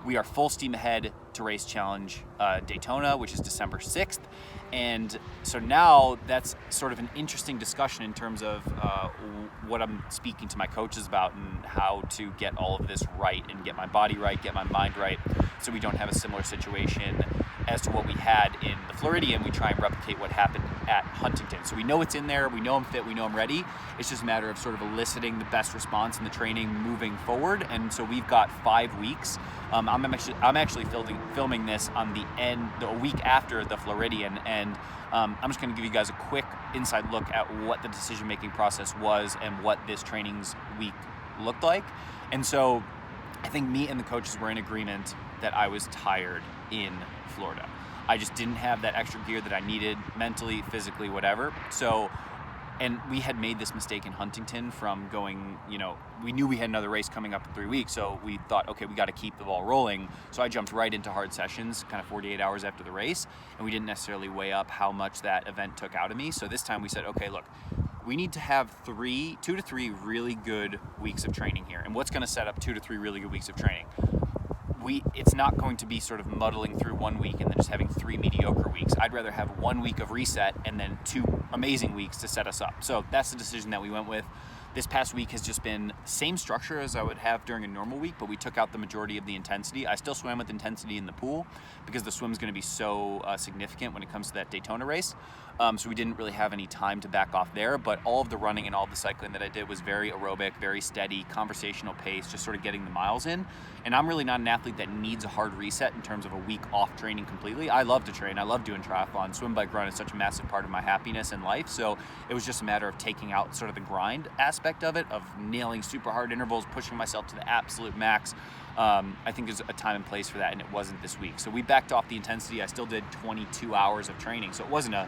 we are full steam ahead to Race Challenge Daytona, which is December 6th. And so now that's sort of an interesting discussion in terms of what I'm speaking to my coaches about and how to get all of this right and get my body right, get my mind right, so we don't have a similar situation as to what we had in the Floridian. We try and replicate what happened at Huntington. So we know it's in there, we know I'm fit, we know I'm ready. It's just a matter of sort of eliciting the best response in the training moving forward. And so we've got 5 weeks. I'm actually filming this on a week after the Floridian, and I'm just going to give you guys a quick inside look at what the decision-making process was and what this training's week looked like. And so I think me and the coaches were in agreement that I was tired in Florida. I just didn't have that extra gear that I needed mentally, physically, whatever. So, and we had made this mistake in Huntington from going, we knew we had another race coming up in 3 weeks, so we thought, okay, we got to keep the ball rolling. So I jumped right into hard sessions, kind of 48 hours after the race, and we didn't necessarily weigh up how much that event took out of me. So this time we said, okay, look, we need to have 2 to 3 really good weeks of training here. And what's going to set up 2 to 3 really good weeks of training? It's not going to be sort of muddling through 1 week and then just having 3 mediocre weeks. I'd rather have 1 week of reset and then 2 amazing weeks to set us up. So that's the decision that we went with. This past week has just been same structure as I would have during a normal week, but we took out the majority of the intensity. I still swam with intensity in the pool because the swim's going to be so significant when it comes to that Daytona race. So we didn't really have any time to back off there, but all of the running and all of the cycling that I did was very aerobic, very steady, conversational pace, just sort of getting the miles in. And I'm really not an athlete that needs a hard reset in terms of a week off training completely. I love to train. I love doing triathlon. Swim, bike, run is such a massive part of my happiness in life. So it was just a matter of taking out sort of the grind aspect of it, of nailing super hard intervals, pushing myself to the absolute max. I think there's a time and place for that, and it wasn't this week. So we backed off the intensity. I still did 22 hours of training. So it wasn't a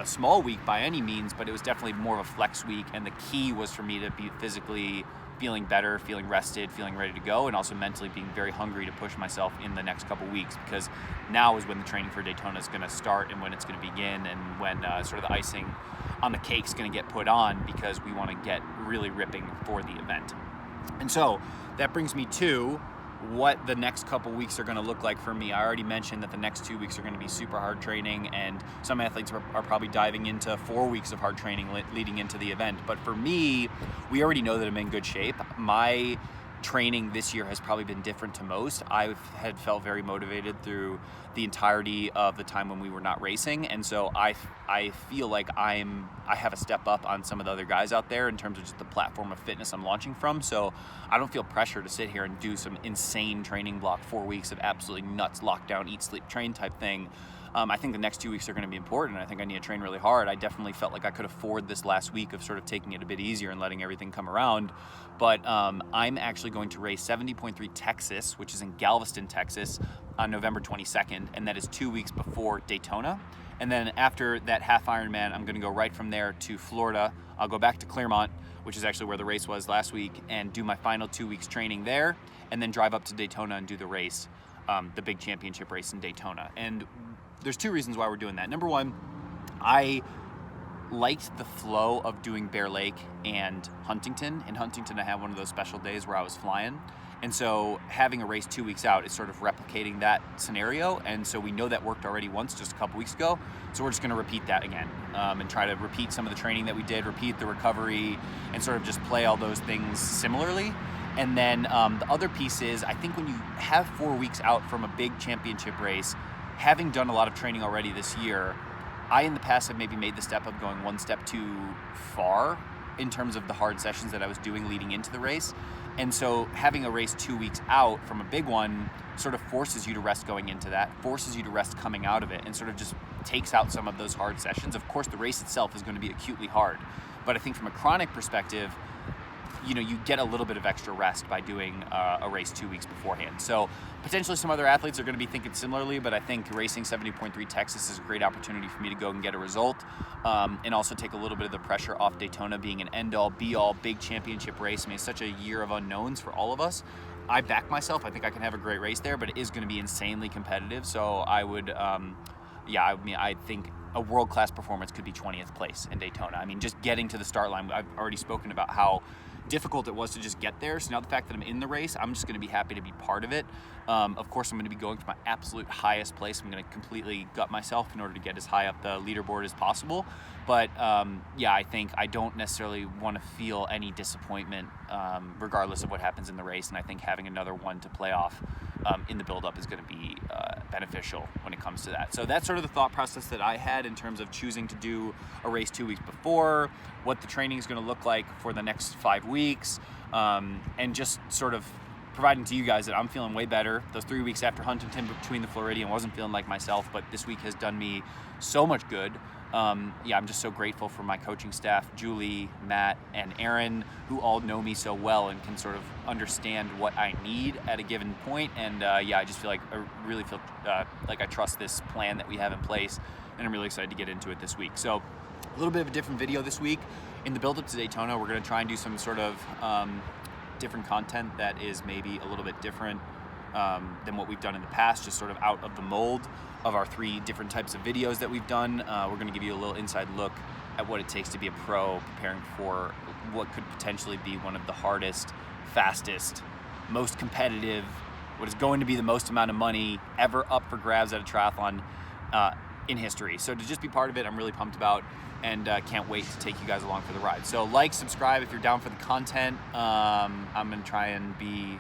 small week by any means, but it was definitely more of a flex week. And the key was for me to be physically feeling better, feeling rested, feeling ready to go, and also mentally being very hungry to push myself in the next couple weeks, because now is when the training for Daytona is going to start and when it's going to begin, and when sort of the icing on the cake is going to get put on, because we want to get really ripping for the event. And so that brings me to what the next couple weeks are going to look like for me. I already mentioned that the next 2 weeks are going to be super hard training, and some athletes are probably diving into 4 weeks of hard training leading into the event. But for me, we already know that I'm in good shape. My training this year has probably been different to most. I had felt very motivated through the entirety of the time when we were not racing, and so I feel like I have a step up on some of the other guys out there in terms of just the platform of fitness I'm launching from. So I don't feel pressure to sit here and do some insane training block, 4 weeks of absolutely nuts, lockdown, eat, sleep, train type thing. I think the next 2 weeks are going to be important. I think I need to train really hard. I definitely felt like I could afford this last week of sort of taking it a bit easier and letting everything come around. But I'm actually going to race 70.3 Texas, which is in Galveston, Texas, on November 22nd, and that is 2 weeks before Daytona. And then after that half Ironman, I'm going to go right from there to Florida. I'll go back to Clermont, which is actually where the race was last week, and do my final 2 weeks training there, and then drive up to Daytona and do the race, the big championship race in Daytona. And there's 2 reasons why we're doing that. Number one, I liked the flow of doing Bear Lake and Huntington. In Huntington, I had one of those special days where I was flying. And so having a race 2 weeks out is sort of replicating that scenario. And so we know that worked already once, just a couple weeks ago. So we're just going to repeat that again, and try to repeat some of the training that we did, repeat the recovery, and sort of just play all those things similarly. And then the other piece is, I think when you have 4 weeks out from a big championship race, having done a lot of training already this year, I in the past have maybe made the step of going one step too far in terms of the hard sessions that I was doing leading into the race. And so having a race 2 weeks out from a big one sort of forces you to rest going into that, forces you to rest coming out of it, and sort of just takes out some of those hard sessions. Of course, the race itself is going to be acutely hard, but I think from a chronic perspective, you get a little bit of extra rest by doing a race 2 weeks beforehand. So potentially some other athletes are going to be thinking similarly, but I think racing 70.3 Texas is a great opportunity for me to go and get a result, and also take a little bit of the pressure off Daytona being an end-all, be-all, big championship race. I mean, it's such a year of unknowns for all of us. I back myself. I think I can have a great race there, but it is going to be insanely competitive. So I would, I think a world-class performance could be 20th place in Daytona. I mean, just getting to the start line, I've already spoken about how difficult it was to just get there. So now the fact that I'm in the race, I'm just going to be happy to be part of it. Of course, I'm going to be going for my absolute highest place. I'm going to completely gut myself in order to get as high up the leaderboard as possible. But yeah, I think I don't necessarily want to feel any disappointment regardless of what happens in the race. And I think having another one to play off in the build-up is going to be beneficial when it comes to that. So that's sort of the thought process that I had in terms of choosing to do a race 2 weeks before, what the training is going to look like for the next 5 weeks, and just sort of providing to you guys that I'm feeling way better. Those 3 weeks after Huntington between the Floridian wasn't feeling like myself, but this week has done me so much good. Yeah, I'm just so grateful for my coaching staff, Julie, Matt, and Aaron, who all know me so well and can sort of understand what I need at a given point. And yeah, I just feel like I really feel like I trust this plan that we have in place, and I'm really excited to get into it this week. So a little bit of a different video this week. In the build-up to Daytona, we're going to try and do some sort of different content that is maybe a little bit different than what we've done in the past, just sort of out of the mold of our 3 different types of videos that we've done. We're going to give you a little inside look at what it takes to be a pro, preparing for what could potentially be one of the hardest, fastest, most competitive, what is going to be the most amount of money ever up for grabs at a triathlon in history. So to just be part of it, I'm really pumped about, and can't wait to take you guys along for the ride. So like, subscribe if you're down for the content. I'm going to try and be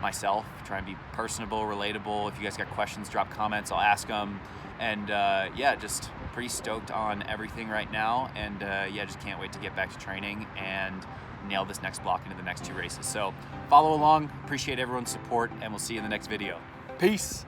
myself, try and be personable, relatable. If you guys got questions, drop comments, I'll ask them. And yeah, just pretty stoked on everything right now. And yeah, just can't wait to get back to training and nail this next block into the next 2 races. So follow along, appreciate everyone's support, and we'll see you in the next video. Peace.